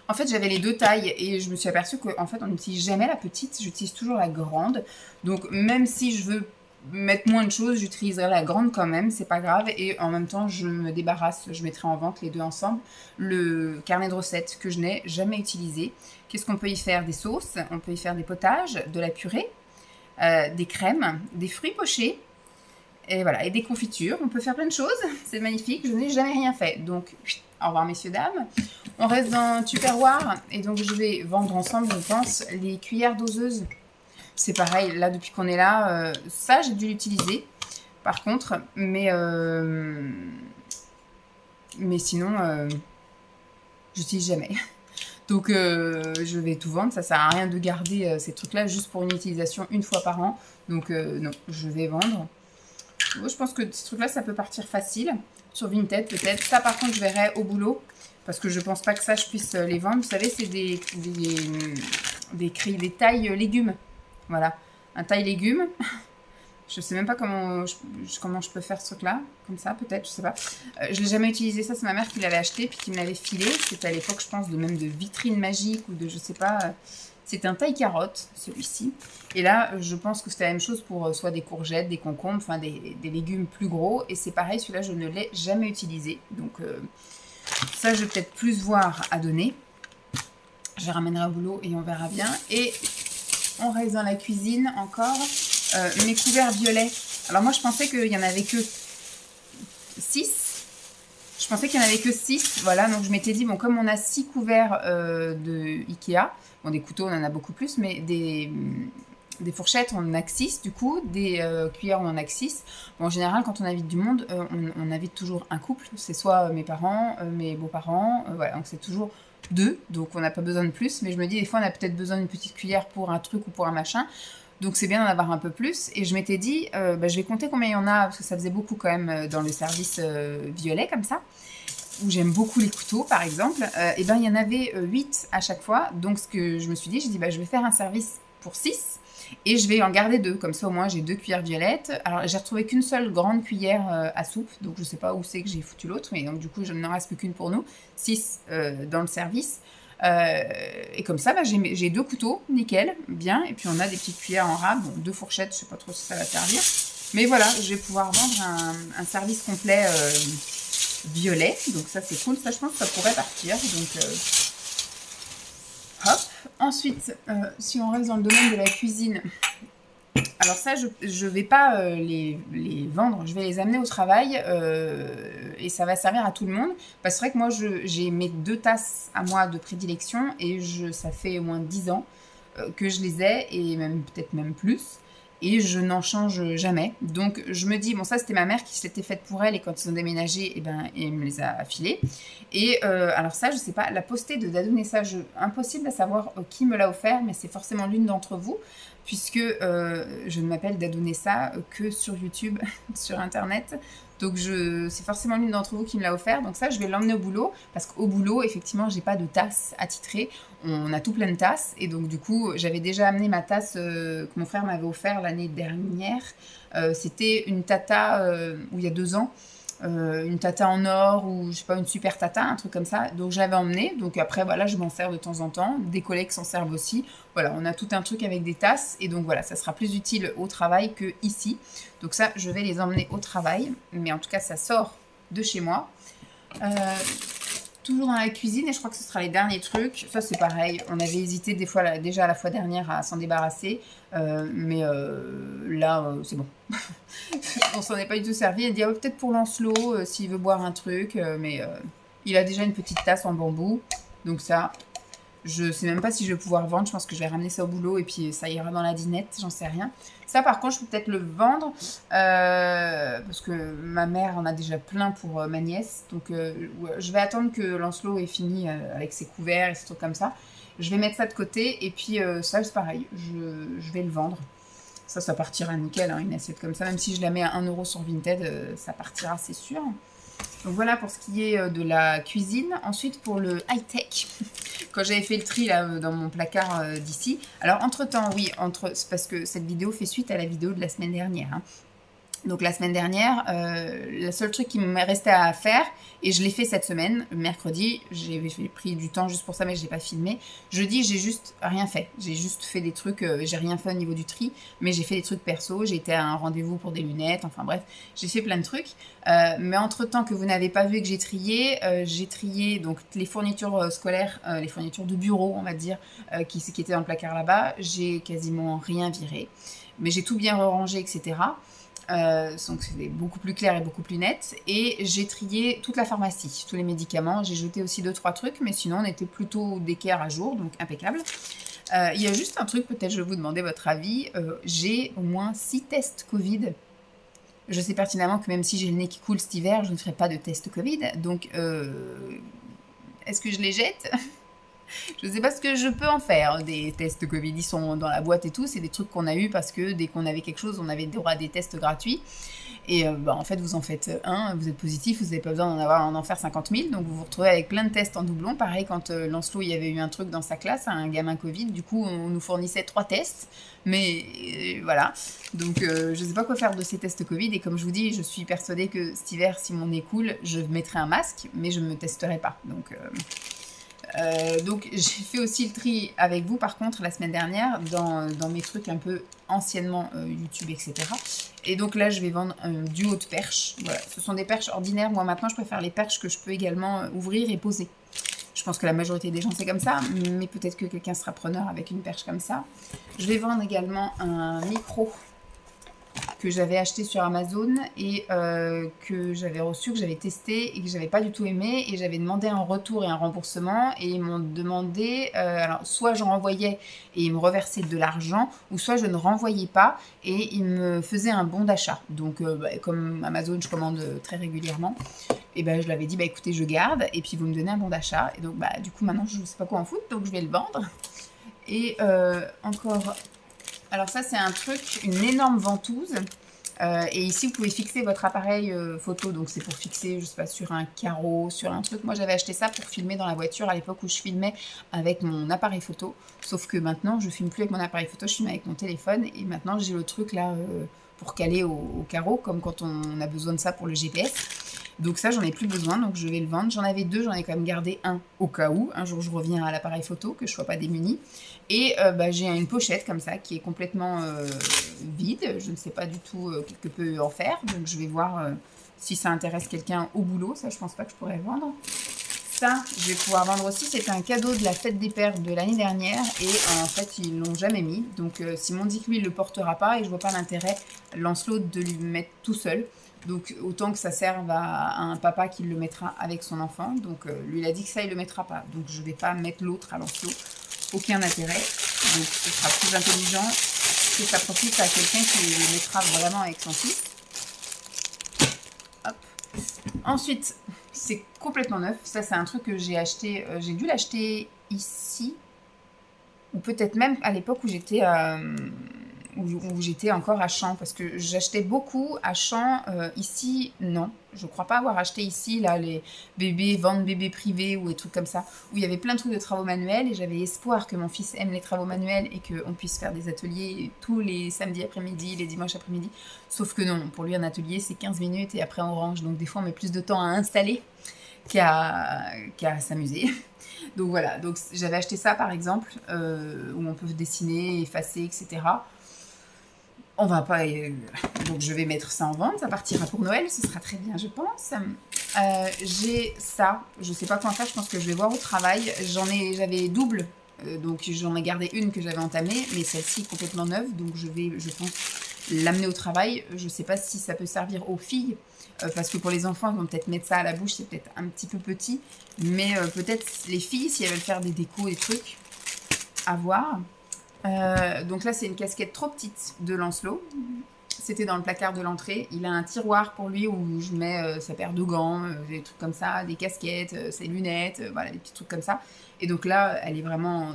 En fait, j'avais les deux tailles et je me suis aperçue qu'en fait, on n'utilise jamais la petite, j'utilise toujours la grande. Donc même si je veux mettre moins de choses, j'utiliserai la grande quand même, c'est pas grave. Et en même temps, je me débarrasse, je mettrai en vente les deux ensemble. Le carnet de recettes que je n'ai jamais utilisé. Qu'est-ce qu'on peut y faire? Des sauces, on peut y faire des potages, de la purée, des crèmes, des fruits pochés. Et voilà, et des confitures. On peut faire plein de choses, c'est magnifique. Je n'ai jamais rien fait. Donc, au revoir messieurs, dames. On reste dans Tupperware. Et donc, je vais vendre ensemble, je pense, les cuillères doseuses. C'est pareil, là, depuis qu'on est là, ça, j'ai dû l'utiliser, par contre, mais sinon, j'utilise jamais. Donc, je vais tout vendre, ça sert à rien de garder ces trucs-là juste pour une utilisation une fois par an. Donc, non, je vais vendre. Je pense que ces trucs-là, ça peut partir facile, sur Vinted peut-être. Ça, par contre, je verrai au boulot, parce que je pense pas que ça, je puisse les vendre. Vous savez, c'est des tailles légumes. Voilà, un taille légumes. Je sais même pas comment je peux faire ce truc-là, comme ça peut-être, je sais pas. Je l'ai jamais utilisé, ça c'est ma mère qui l'avait acheté puis qui me l'avait filé. C'était à l'époque, je pense, même de vitrine magique ou de je sais pas. C'était un taille carotte, celui-ci. Et là, je pense que c'était la même chose pour soit des courgettes, des concombres, enfin des légumes plus gros. Et c'est pareil, celui-là, je ne l'ai jamais utilisé. Donc ça, je vais peut-être plus voir à donner. Je ramènerai au boulot et on verra bien. Et on reste dans la cuisine encore. Mes couverts violets. Alors moi, je pensais qu'il n'y en avait que 6. Je pensais qu'il n'y en avait que 6. Voilà, donc je m'étais dit, bon, comme on a 6 couverts de Ikea, bon, des couteaux, on en a beaucoup plus, mais des des fourchettes en axis, du coup, des cuillères en axis. Bon, en général, quand on invite du monde, on invite toujours un couple. C'est soit mes parents, mes beaux-parents, voilà, donc c'est toujours deux, donc on n'a pas besoin de plus. Mais je me dis, des fois, on a peut-être besoin d'une petite cuillère pour un truc ou pour un machin. Donc c'est bien d'en avoir un peu plus. Et je m'étais dit, je vais compter combien il y en a, parce que ça faisait beaucoup quand même dans le service violet, comme ça, où j'aime beaucoup les couteaux, par exemple. Et ben il y en avait 8 à chaque fois. Donc ce que je me suis dit, j'ai dit, je vais faire un service pour 6. Et je vais en garder 2, comme ça au moins j'ai 2 cuillères violettes. Alors j'ai retrouvé qu'une seule grande cuillère à soupe, donc je sais pas où c'est que j'ai foutu l'autre, mais donc du coup je n'en reste plus qu'une pour nous, 6 dans le service. Et comme ça, j'ai 2 couteaux, nickel, bien. Et puis on a des petites cuillères en rab, bon, 2 fourchettes, je sais pas trop si ça va servir. Mais voilà, je vais pouvoir vendre un service complet violet, donc ça c'est cool, ça je pense que ça pourrait partir. Donc hop. Ensuite, si on reste dans le domaine de la cuisine, alors ça, je vais pas les vendre, je vais les amener au travail et ça va servir à tout le monde. Parce que c'est vrai que moi, j'ai mes 2 tasses à moi de prédilection et ça fait au moins 10 ans que je les ai et même peut-être même plus. Et je n'en change jamais. Donc je me dis, bon ça c'était ma mère qui s'était faite pour elle et quand ils ont déménagé, elle me les a affilés. Et alors ça, je sais pas, la postée de Dadunessa, impossible à savoir qui me l'a offert, mais c'est forcément l'une d'entre vous, puisque je ne m'appelle Dadunessa que sur YouTube, sur Internet. Donc c'est forcément l'une d'entre vous qui me l'a offert. Donc ça, je vais l'emmener au boulot, parce qu'au boulot, effectivement, j'ai pas de tasse attitrée. On a tout plein de tasses. Et donc du coup, j'avais déjà amené ma tasse que mon frère m'avait offert l'année dernière. C'était une Tata où il y a 2 ans. Une Tata en or ou je sais pas, une super Tata, un truc comme ça. Donc je l'avais emmené. Donc après, voilà, je m'en sers de temps en temps. Des collègues s'en servent aussi. Voilà, on a tout un truc avec des tasses. Et donc voilà, ça sera plus utile au travail que ici. Donc ça, je vais les emmener au travail. Mais en tout cas, ça sort de chez moi. Toujours dans la cuisine, et je crois que ce sera les derniers trucs. Ça, c'est pareil. On avait hésité déjà la fois dernière à s'en débarrasser. Mais là, c'est bon. On s'en est pas du tout servi. Elle dit, peut-être pour Lancelot, s'il veut boire un truc. Mais il a déjà une petite tasse en bambou. Donc ça, je sais même pas si je vais pouvoir vendre. Je pense que je vais ramener ça au boulot et puis ça ira dans la dinette. J'en sais rien. Ça, par contre, je peux peut-être le vendre parce que ma mère en a déjà plein pour ma nièce. Donc, je vais attendre que Lancelot ait fini avec ses couverts et ces trucs comme ça. Je vais mettre ça de côté et puis ça, c'est pareil. Je vais le vendre. Ça partira nickel, hein, une assiette comme ça. Même si je la mets à 1 € sur Vinted, ça partira, c'est sûr. Donc voilà pour ce qui est de la cuisine. Ensuite, pour le high-tech, quand j'avais fait le tri là, dans mon placard d'ici. Alors, entre-temps, oui, c'est parce que cette vidéo fait suite à la vidéo de la semaine dernière. Hein. Donc la semaine dernière, le seul truc qui m'est resté à faire, et je l'ai fait cette semaine, mercredi, j'ai pris du temps juste pour ça, mais je n'ai pas filmé. Jeudi, j'ai juste rien fait. J'ai juste fait des trucs, j'ai rien fait au niveau du tri, mais j'ai fait des trucs perso. J'ai été à un rendez-vous pour des lunettes, enfin bref, j'ai fait plein de trucs. Mais entre-temps que vous n'avez pas vu que j'ai trié donc les fournitures scolaires, les fournitures de bureau, on va dire, qui étaient dans le placard là-bas. J'ai quasiment rien viré, mais j'ai tout bien rangé, etc. Donc c'était beaucoup plus clair et beaucoup plus net. Et j'ai trié toute la pharmacie, tous les médicaments. J'ai jeté aussi 2-3 trucs, mais sinon on était plutôt d'équerre à jour, donc impeccable. Il y a juste un truc, peut-être je vais vous demander votre avis. J'ai au moins 6 tests Covid. Je sais pertinemment que même si j'ai le nez qui coule cet hiver, je ne ferai pas de test Covid. Donc, est-ce que je les jette ? Je ne sais pas ce que je peux en faire. Des tests Covid, ils sont dans la boîte et tout. C'est des trucs qu'on a eu parce que dès qu'on avait quelque chose, on avait droit à des tests gratuits. Et en fait, vous en faites un, vous êtes positif, vous n'avez pas besoin d'en faire 50 000. Donc vous vous retrouvez avec plein de tests en doublon. Pareil, quand Lancelot, il y avait eu un truc dans sa classe, un gamin Covid, du coup, on nous fournissait 3 tests. Mais voilà. Donc je ne sais pas quoi faire de ces tests Covid. Et comme je vous dis, je suis persuadée que cet hiver, si mon nez coule, je mettrai un masque, mais je ne me testerai pas. Donc j'ai fait aussi le tri avec vous par contre la semaine dernière dans mes trucs un peu anciennement YouTube, etc. Et donc là je vais vendre un duo de perches. Voilà, ce sont des perches ordinaires. Moi maintenant je préfère les perches que je peux également ouvrir et poser. Je pense que la majorité des gens c'est comme ça, mais peut-être que quelqu'un sera preneur avec une perche comme ça. Je vais vendre également un micro que j'avais acheté sur Amazon et que j'avais reçu, que j'avais testé et que j'avais pas du tout aimé, et j'avais demandé un retour et un remboursement, et ils m'ont demandé, alors soit j'en renvoyais et ils me reversaient de l'argent, ou soit je ne renvoyais pas et ils me faisaient un bon d'achat. Donc comme Amazon je commande très régulièrement, et ben je l'avais dit, écoutez, je garde et puis vous me donnez un bon d'achat. Et donc du coup maintenant je ne sais pas quoi en foutre, donc je vais le vendre. Et encore, alors ça c'est un truc, une énorme ventouse. Et ici vous pouvez fixer votre appareil photo, donc c'est pour fixer, je sais pas, sur un carreau, sur un truc. Moi j'avais acheté ça pour filmer dans la voiture à l'époque où je filmais avec mon appareil photo, sauf que maintenant je filme plus avec mon appareil photo, je filme avec mon téléphone, et maintenant j'ai le truc là pour caler au carreau, comme quand on a besoin de ça pour le GPS. Donc ça, j'en ai plus besoin, donc je vais le vendre. J'en avais deux, j'en ai quand même gardé un au cas où. Un jour, je reviens à l'appareil photo, que je ne sois pas démunie. Et j'ai une pochette comme ça, qui est complètement vide. Je ne sais pas du tout que peut en faire. Donc je vais voir si ça intéresse quelqu'un au boulot. Ça, je pense pas que je pourrais le vendre. Ça, je vais pouvoir vendre aussi. C'était un cadeau de la fête des pères de l'année dernière. Et en fait, ils l'ont jamais mis. Donc Simon dit que lui, il le portera pas. Et je vois pas l'intérêt, Lancelot, de lui mettre tout seul. Donc autant que ça serve à un papa qui le mettra avec son enfant. Donc lui il a dit que ça il le mettra pas. Donc je vais pas mettre l'autre à Lancelot. Aucun intérêt. Donc ce sera plus intelligent que ça profite à quelqu'un qui le mettra vraiment avec son fils. Hop. Ensuite, c'est complètement neuf. Ça c'est un truc que j'ai acheté. J'ai dû l'acheter ici. Ou peut-être même à l'époque où j'étais où j'étais encore à Champs, parce que j'achetais beaucoup à Champs. Ici, non. Je crois pas avoir acheté ici, là, les ventes bébés privés ou des trucs comme ça, où il y avait plein de trucs de travaux manuels, et j'avais espoir que mon fils aime les travaux manuels et qu'on puisse faire des ateliers tous les samedis après-midi, les dimanches après-midi. Sauf que non, pour lui, un atelier, c'est 15 minutes et après on range. Donc des fois, on met plus de temps à installer qu'à s'amuser. Donc voilà, donc j'avais acheté ça par exemple, où on peut dessiner, effacer, etc. On va pas... donc je vais mettre ça en vente, ça partira pour Noël, ce sera très bien je pense. J'ai ça, je sais pas comment faire, je pense que je vais voir au travail. J'avais double, donc j'en ai gardé une que j'avais entamée, mais celle-ci est complètement neuve, donc je vais, je pense, l'amener au travail. Je sais pas si ça peut servir aux filles, parce que pour les enfants, ils vont peut-être mettre ça à la bouche, c'est peut-être un petit peu petit, mais peut-être les filles, si elles veulent faire des décos, des trucs, à voir. Donc là, c'est une casquette trop petite de Lancelot. C'était dans le placard de l'entrée. Il a un tiroir pour lui où je mets sa paire de gants, des trucs comme ça, des casquettes, ses lunettes, voilà, des petits trucs comme ça. Et donc là, elle est vraiment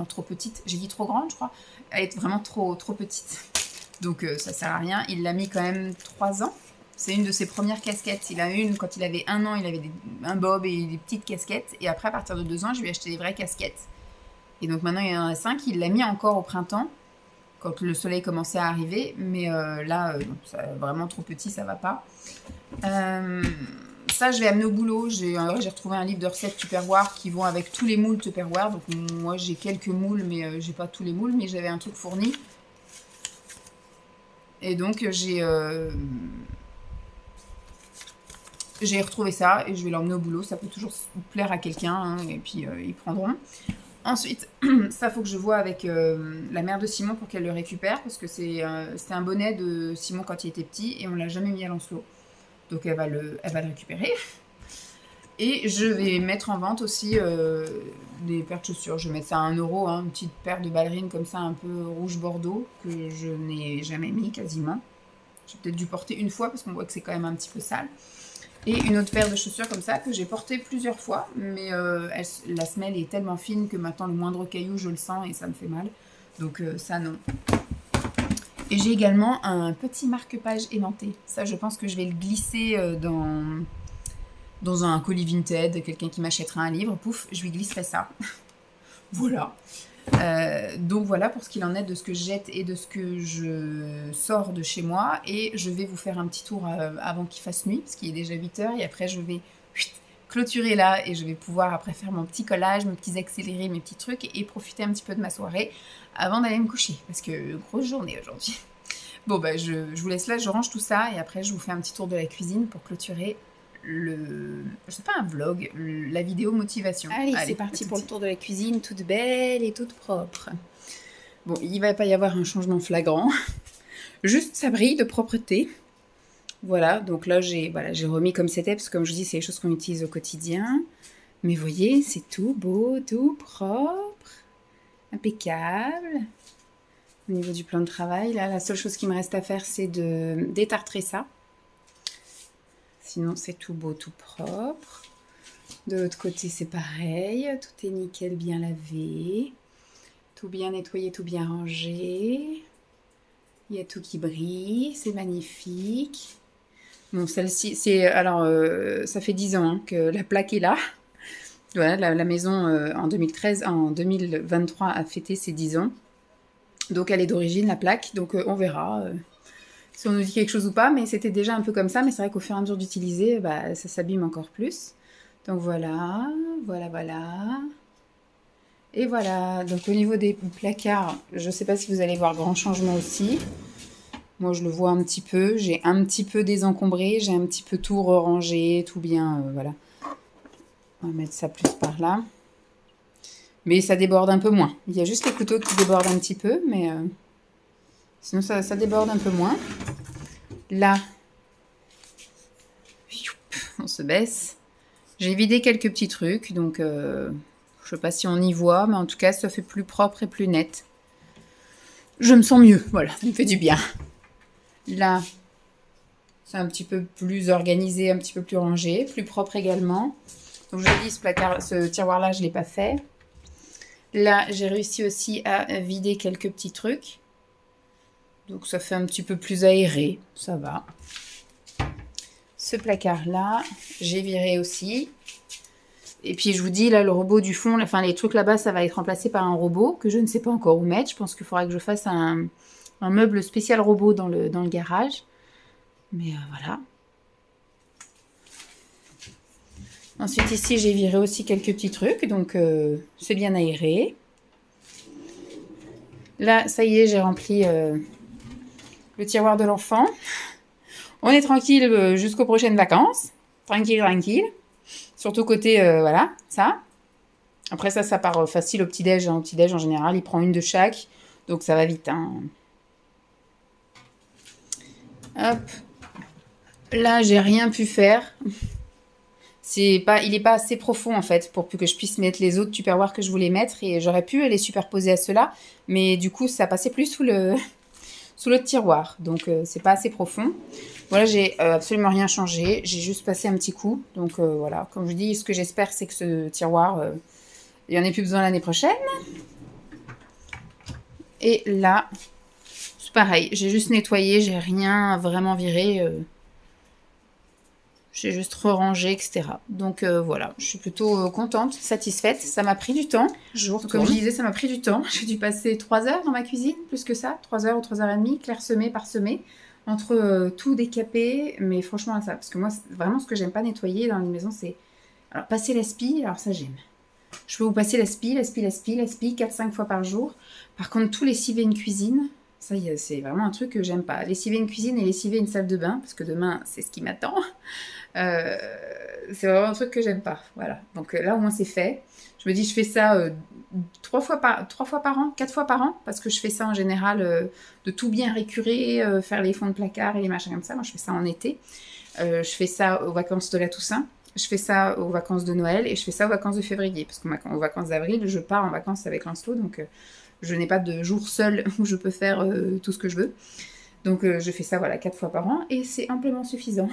trop petite. J'ai dit trop grande, je crois. Elle est vraiment trop petite. Donc ça sert à rien. Il l'a mis quand même 3 ans. C'est une de ses premières casquettes. Il a une, quand il avait 1 an, il avait un bob et des petites casquettes. Et après, à partir de 2 ans, je lui ai acheté des vraies casquettes. Et donc maintenant, il y en a 5. Il l'a mis encore au printemps, quand le soleil commençait à arriver. Mais là, ça, vraiment trop petit, ça va pas. Ça, je vais amener au boulot. J'ai retrouvé un livre de recettes Tupperware qui vont avec tous les moules Tupperware. Donc moi, j'ai quelques moules, mais j'ai pas tous les moules. Mais j'avais un truc fourni. Et donc, j'ai retrouvé ça et je vais l'emmener au boulot. Ça peut toujours plaire à quelqu'un, hein, et puis ils prendront. Ensuite, ça, faut que je vois avec la mère de Simon pour qu'elle le récupère, parce que c'était un bonnet de Simon quand il était petit et on l'a jamais mis à Lancelot. Donc elle va le récupérer. Et je vais mettre en vente aussi des paires de chaussures. Je vais mettre ça à 1 euro, hein, une petite paire de ballerines comme ça, un peu rouge bordeaux, que je n'ai jamais mis quasiment. J'ai peut-être dû porter une fois parce qu'on voit que c'est quand même un petit peu sale. Et une autre paire de chaussures comme ça que j'ai portée plusieurs fois, mais la semelle est tellement fine que maintenant le moindre caillou je le sens et ça me fait mal. Donc ça non. Et j'ai également un petit marque-page aimanté. Ça, je pense que je vais le glisser dans un colis Vinted, quelqu'un qui m'achètera un livre, pouf, je lui glisserai ça. Voilà. Donc voilà pour ce qu'il en est de ce que je jette et de ce que je sors de chez moi. Et je vais vous faire un petit tour avant qu'il fasse nuit, parce qu'il est déjà 8h. Et après, je vais clôturer là et je vais pouvoir après faire mon petit collage, mes petits accélérés, mes petits trucs et profiter un petit peu de ma soirée avant d'aller me coucher. Parce que grosse journée aujourd'hui. Bon, bah, je vous laisse là, je range tout ça et après, je vous fais un petit tour de la cuisine pour clôturer c'est pas un vlog, la vidéo motivation. Allez, c'est parti pour le tour de la cuisine, toute belle et toute propre. Bon, il va pas y avoir un changement flagrant. Juste ça brille de propreté. Voilà, donc là j'ai remis comme c'était, parce que comme je dis, c'est les choses qu'on utilise au quotidien. Mais vous voyez, c'est tout beau, tout propre, impeccable. Au niveau du plan de travail, là, la seule chose qui me reste à faire, c'est de détartrer ça. Sinon, c'est tout beau, tout propre. De l'autre côté, c'est pareil. Tout est nickel, bien lavé. Tout bien nettoyé, tout bien rangé. Il y a tout qui brille, c'est magnifique. Bon, celle-ci, c'est... Alors, ça fait 10 ans hein, que la plaque est là. Voilà, la maison, en 2023, a fêté ses 10 ans. Donc, elle est d'origine, la plaque. Donc, on verra si on nous dit quelque chose ou pas. Mais c'était déjà un peu comme ça. Mais c'est vrai qu'au fur et à mesure d'utiliser, bah, ça s'abîme encore plus. Donc, voilà. Et voilà. Donc, au niveau des placards, je ne sais pas si vous allez voir grand changement aussi. Moi, je le vois un petit peu. J'ai un petit peu désencombré. J'ai un petit peu tout rangé, tout bien. Voilà. On va mettre ça plus par là. Mais ça déborde un peu moins. Il y a juste les couteaux qui débordent un petit peu. Mais sinon, ça déborde un peu moins. Là, on se baisse. J'ai vidé quelques petits trucs. Donc, je ne sais pas si on y voit. Mais en tout cas, ça fait plus propre et plus net. Je me sens mieux. Voilà, ça me fait du bien. Là, c'est un petit peu plus organisé, un petit peu plus rangé, plus propre également. Donc je dis ce tiroir-là, je ne l'ai pas fait. Là, j'ai réussi aussi à vider quelques petits trucs. Donc ça fait un petit peu plus aéré, ça va. Ce placard-là, j'ai viré aussi. Et puis je vous dis, là, le robot du fond, enfin les trucs là-bas, ça va être remplacé par un robot que je ne sais pas encore où mettre. Je pense qu'il faudra que je fasse un meuble spécial robot dans le garage. Mais voilà. Ensuite, ici, j'ai viré aussi quelques petits trucs. Donc, c'est bien aéré. Là, ça y est, j'ai rempli le tiroir de l'enfant. On est tranquille jusqu'aux prochaines vacances. Tranquille. Surtout côté, voilà, ça. Après, ça part facile au petit-déj. Au petit-déj, en général, il prend une de chaque. Donc, ça va vite. Hein. Hop. Là, j'ai rien pu faire. Il n'est pas assez profond en fait pour que je puisse mettre les autres tupperwares que je voulais mettre et j'aurais pu les superposer à ceux-là, mais du coup ça passait plus sous l'autre tiroir, donc c'est pas assez profond. Voilà, j'ai absolument rien changé, j'ai juste passé un petit coup, donc voilà, comme je dis, ce que j'espère c'est que ce tiroir, il n'y en ait plus besoin l'année prochaine. Et là, c'est pareil, j'ai juste nettoyé, j'ai rien vraiment viré. J'ai juste rangé, etc. Donc voilà, je suis plutôt contente, satisfaite. Ça m'a pris du temps. Comme je disais, ça m'a pris du temps. J'ai dû passer 3 heures dans ma cuisine, plus que ça. 3 heures ou 3 heures et demie, clairsemée, parsemée, entre tout décapé. Mais franchement, ça, parce que moi, vraiment, ce que j'aime pas nettoyer dans les maisons, c'est... Alors, passer la spie, alors ça, j'aime. Je peux vous passer la spie 4-5 fois par jour. Par contre, tout lessiver une cuisine, ça, c'est vraiment un truc que j'aime pas. Lessiver une cuisine et lessiver une salle de bain, parce que demain, c'est ce qui m'attend. C'est vraiment un truc que j'aime pas. Voilà. Donc là, au moins, c'est fait. Je me dis, je fais ça 4 fois par an, parce que je fais ça en général de tout bien récurer, faire les fonds de placard et les machins comme ça. Moi, je fais ça en été. Je fais ça aux vacances de la Toussaint. Je fais ça aux vacances de Noël et je fais ça aux vacances de février. Parce qu'aux vacances d'avril, je pars en vacances avec Lancelot. Donc, je n'ai pas de jour seul où je peux faire tout ce que je veux. Donc, je fais ça, voilà, 4 fois par an. Et c'est amplement suffisant.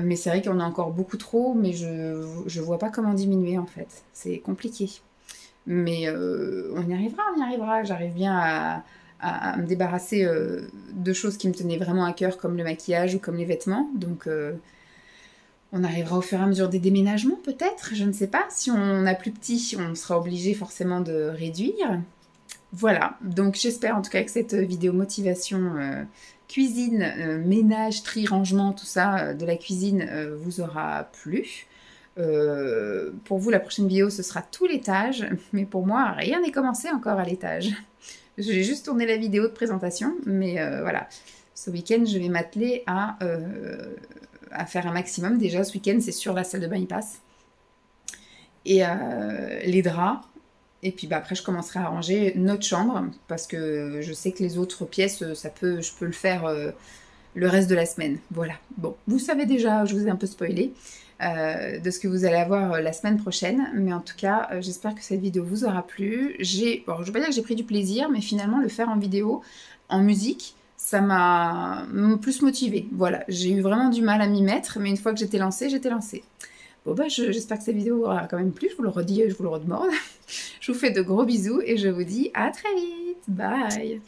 Mais c'est vrai qu'on a encore beaucoup trop, mais je vois pas comment diminuer en fait. C'est compliqué. Mais on y arrivera. J'arrive bien à me débarrasser de choses qui me tenaient vraiment à cœur, comme le maquillage ou comme les vêtements. Donc on arrivera au fur et à mesure des déménagements peut-être, je ne sais pas. Si on a plus petit, on sera obligé forcément de réduire. Voilà, donc j'espère en tout cas que cette vidéo motivation cuisine, ménage, tri, rangement, tout ça de la cuisine vous aura plu. Pour vous, la prochaine vidéo, ce sera tout l'étage, mais pour moi, rien n'est commencé encore à l'étage. J'ai juste tourné la vidéo de présentation, mais voilà. Ce week-end, je vais m'atteler à faire un maximum. Déjà, ce week-end, c'est sûr, la salle de bain y passe. Et les draps. Et puis bah, après, je commencerai à ranger notre chambre parce que je sais que les autres pièces, je peux le faire le reste de la semaine. Voilà. Bon, vous savez déjà, je vous ai un peu spoilé de ce que vous allez avoir la semaine prochaine. Mais en tout cas, j'espère que cette vidéo vous aura plu. Bon, je ne veux pas dire que j'ai pris du plaisir, mais finalement, le faire en vidéo, en musique, ça m'a plus motivée. Voilà, j'ai eu vraiment du mal à m'y mettre, mais une fois que j'étais lancée, j'étais lancée. Bon bah j'espère que cette vidéo vous aura quand même plu, je vous le redis, je vous le redemande. Je vous fais de gros bisous et je vous dis à très vite. Bye.